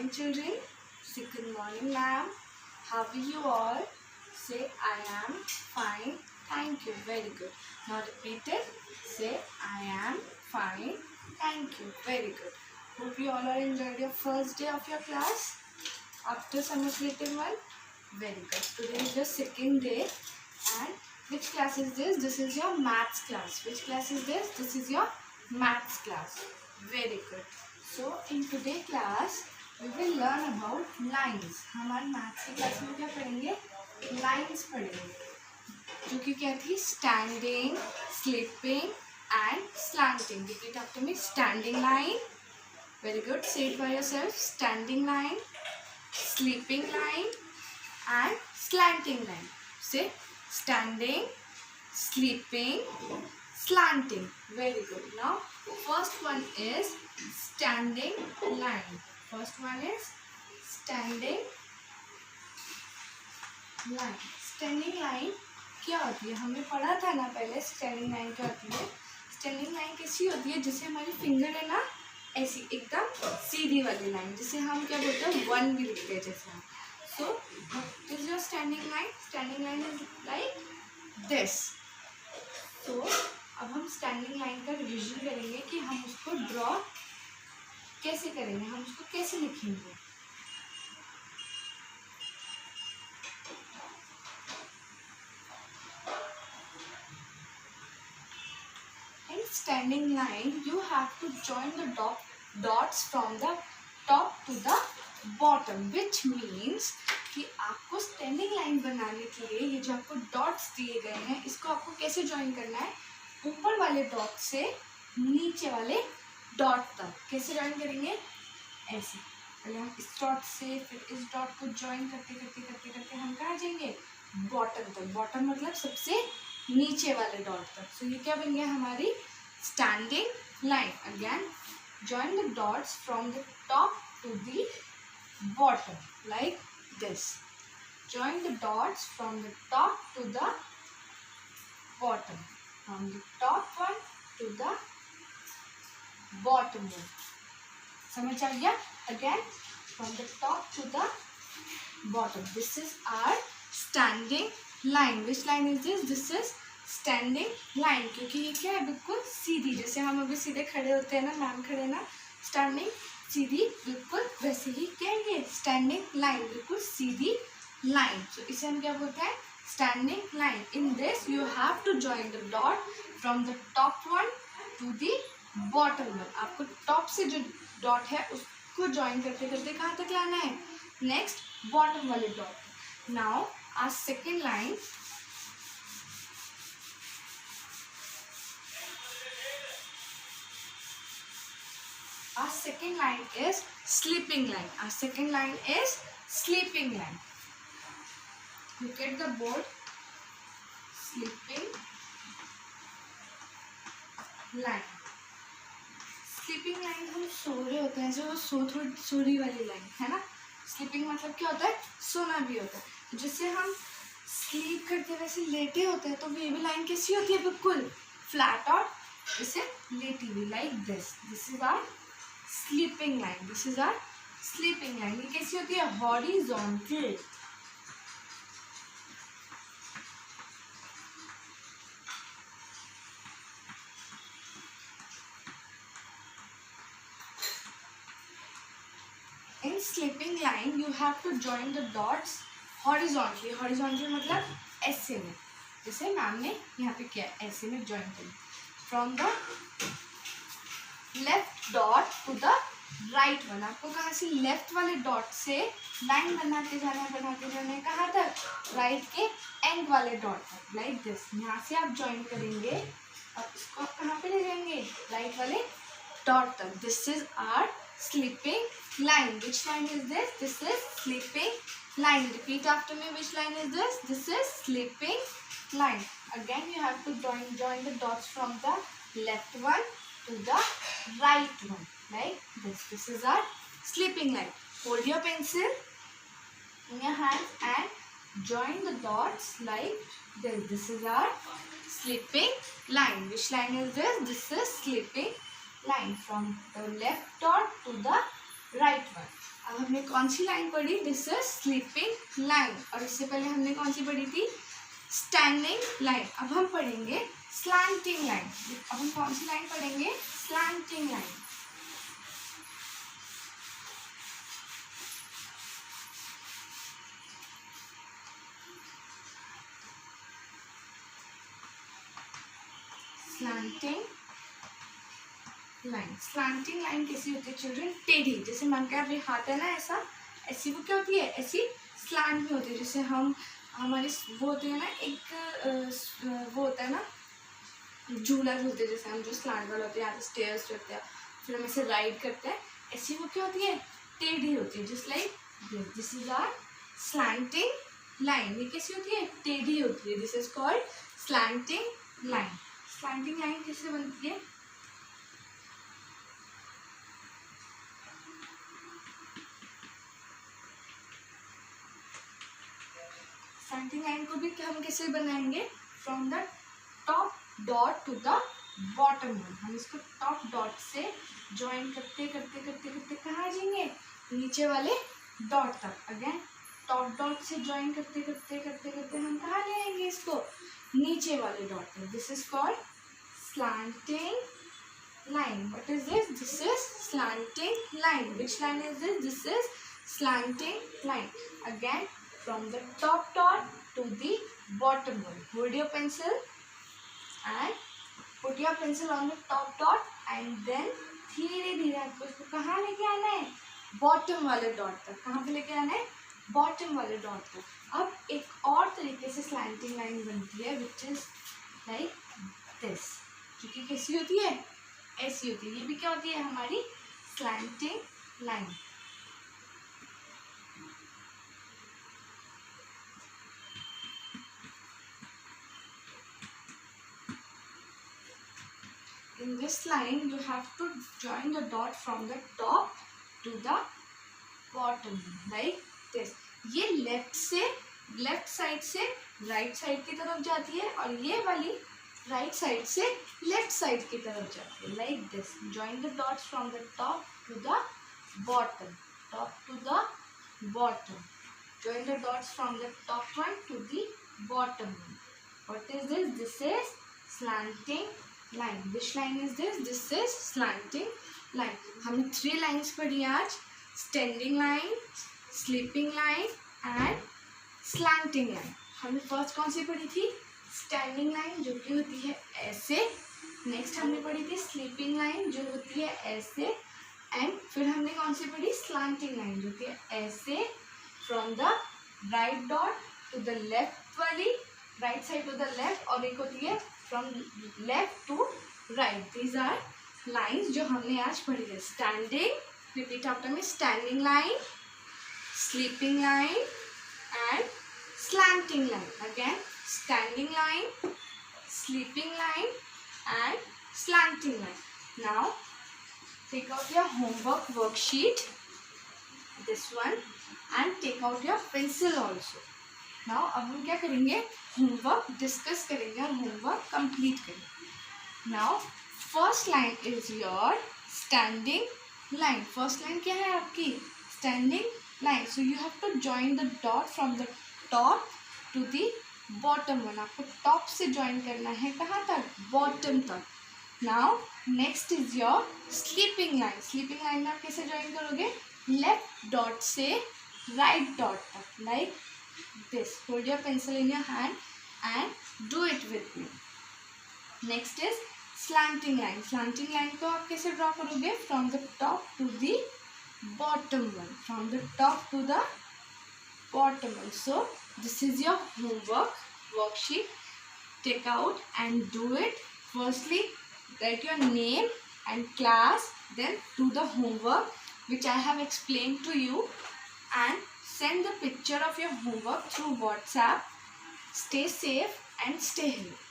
morning, children. Say good morning, ma'am. How are you all? Say I am fine. Thank you. Very good. Now repeat it. Say I am fine. Thank you. Very good. Hope you all are enjoyed your first day of your class after summer creative one. Very good. Today is your second day. And which class is this? This is your maths class. Which class is this? This is your maths class. Very good. So in today class we will learn about lines. हमारे maths की class में क्या पढ़ेंगे? Lines पढ़ेंगे, जो कि क्या थी? Standing, sleeping and slanting. Repeat after me. Standing line. Very good. Say it by yourself. Standing line, sleeping line and slanting line. Say standing, sleeping, slanting. Very good. Now first one is standing line. First one is standing line. Standing line क्या होती है? हमने पढ़ा था ना पहले. Standing line क्या होती है? स्टैंडिंग लाइन कैसी होती है? जैसे हमारी फिंगर है ना, ऐसी एकदम सीधी वाली लाइन, जिसे हम क्या बोलते हैं? वन भी लिखते हैं जैसे हम. So what is your standing line? Standing line is like this. So अब हम standing line का रिविजन करेंगे कि हम उसको ड्रॉ कैसे करेंगे, हम उसको कैसे लिखेंगे. In standing line you have to join the dots from the top to the bottom, which means कि आपको स्टैंडिंग लाइन बनाने के लिए ये जो आपको डॉट्स दिए गए हैं, इसको आपको कैसे ज्वाइन करना है? ऊपर वाले डॉट से नीचे वाले डॉट तक. कैसे ज्वाइन करेंगे? ऐसे. पहले हम इस डॉट से फिर इस डॉट को ज्वाइन करते करते करते करते हम कहाँ जाएंगे? बॉटम तक. बॉटम मतलब सबसे नीचे वाले डॉट तक. सो ये क्या बन गया? हमारी standing line. Again join the dots from the top to the bottom like this. Join the dots from the top to the bottom, from the top one to the bottom one. समझ आ गया? Again from the top to the bottom. This is our standing line. Which line is this? This is standing line. क्योंकि ये क्या है? बिल्कुल सीधी. जैसे हम अभी सीधे खड़े होते हैं ना, मैम खड़े ना, स्टैंडिंग सीधी, बिल्कुल वैसे ही क्या है ये? Standing line. बिल्कुल सीधी लाइन. तो इसे हम क्या बोलते हैं? Standing line. In this you have to join the dot from the top one to the bottom one. आपको टॉप से जो डॉट है उसको ज्वाइन करते करते कहाँ तक लाना है? नेक्स्ट बॉटम वाले dot. Now our second line. Our second line is sleeping line. Our second line is sleeping line. Look at the board. Sleeping line. Sleeping line हम सो रहे होते हैं, जो सोरी वाली लाइन है ना. Sleeping मतलब क्या होता है? सोना भी होता है. जिससे हम स्लीप करते वैसे लेटे होते हैं, तो ये भी लाइन कैसी होती है? बिल्कुल फ्लैट और इसे लेटी हुई, like this. This is our sleeping line. This is our sleeping line. ये कैसी होती है? Horizontal. In sleeping line you have to join the dots horizontally. Horizontally मतलब ऐसे में, जैसे मैम ने यहाँ पे किया, ऐसे में जॉइन करें. From the left dot to the right one. आपको कहाँ से? लेफ्ट वाले डॉट से लाइन बनाते जाना है. कहाँ तक? राइट के एंड वाले डॉट तक, लाइक दिस. यहाँ से आप ज्वाइन करेंगे और इसको आप कहाँ पे ले जाएंगे? राइट वाले डॉट तक. This is our sleeping line. Which line is this? This is sleeping line. Repeat after me. Which line is this? This is sleeping line. Again you have to join the dots from the left one to the right one like this. This is our sleeping line. Hold your pencil in your hand and join the dots like this. This is our sleeping line. Which line is this? This is sleeping line from the left dot to the right one. अब हमने कौन सी line पढ़ी? This is sleeping line. और इससे पहले हमने कौन सी पढ़ी थी? Standing line. अब हम पढ़ेंगे स्लैंटिंग लाइन। अब हम कौन सी लाइन पढ़ेंगे? Slanting line. Slanting line. Slanting line कैसी होती है चिल्ड्रन? टेढ़ी। जैसे मन का अभी हाथ है ना ऐसा, ऐसी वो क्या होती है? ऐसी स्लैंट में होती है। जैसे हम हमारी वो होती है ना, एक वो होता है ना झूला झूलते हैं, जैसे हम जो स्लैंट वाला होते हैं, यहाँ स्टेयर्स होते हैं, फिर हम ऐसे राइड करते हैं, ऐसी वो क्या होती है? टेढ़ी होती है। Just like this is our slanting line. ये कैसी होती है? टेढ़ी होती है। This is called slanting line. Slanting line कैसे बनती है? स्लैंटिंग लाइन को भी हम कैसे बनाएंगे? From the top dot to the bottom one. हम इसको टॉप डॉट से ज्वाइन करते करते करते करते कहाँ जाएंगे? नीचे वाले डॉट तक। अगेन टॉप डॉट से ज्वाइन करते करते करते करते हम कहाँ ले आएंगे इसको? नीचे वाले डॉट तक। This is called slanting line. What is this? This is slanting line. Which line is this? This is slanting line. Again, from the top dot to the bottom one. Hold your pencil and put your pencil on the top dot and then धीरे धीरे आपको इसको कहाँ लेके आना है? Bottom वाले dot तक। कहाँ पे लेके आना है? बॉटम वाले डॉट तक। अब एक और तरीके से स्लैंटिंग लाइन बनती है विच इज लाइक दिस, जो कि कैसी होती है? ऐसी होती है। ये भी क्या होती है? हमारी slanting line. In this line you have to join the dot from the top to the bottom like this. ये लेफ्ट साइड से राइट साइड की तरफ जाती है और ये वाली राइट साइड से लेफ्ट साइड की तरफ जाती है like this. Join the dots from the top to the bottom. Top to the bottom. Join the dots from the top one to the bottom one. What is this? This is slanting line. Which line is this? This is slanting line. हमने 3 lines पढ़ी आज. Standing line, sleeping line and slanting line. हमने first कौन सी पढ़ी थी? Standing line जो कि होती है ऐसे. नेक्स्ट हमने पढ़ी थी sleeping line जो होती है ऐसे. एंड फिर हमने कौन सी पढ़ी? Slanting line जो कि ऐसे. From the right dot to the left वाली, right side to the left, और एक होती है from left to right. These are lines जो हमने आज पढ़ी है. Standing, repeat after me. Standing line, sleeping line and slanting line. Again, standing line, sleeping line and slanting line. Now take out your homework worksheet, this one, and take out your pencil also. Now अब हम क्या करेंगे? Homework discuss करेंगे और homework complete करेंगे. Now first line is your standing line. First line क्या है आपकी? Standing line. So you have to join the dot from the top to the bottom one. आपको top से join करना है कहाँ तक? Bottom तक. Now next is your sleeping line. Sleeping line में आप कैसे join करोगे? Left dot से right dot तक, like this. Hold your pencil in your hand and do it with me. Next is slanting line. Slanting line को आप कैसे draw करोगे? From the top to the bottom one. From the top to the bottom one. So this is your homework worksheet. Take out and do it. Firstly, write your name and class, then do the homework which I have explained to you, and send the picture of your homework through WhatsApp. Stay safe and stay healthy.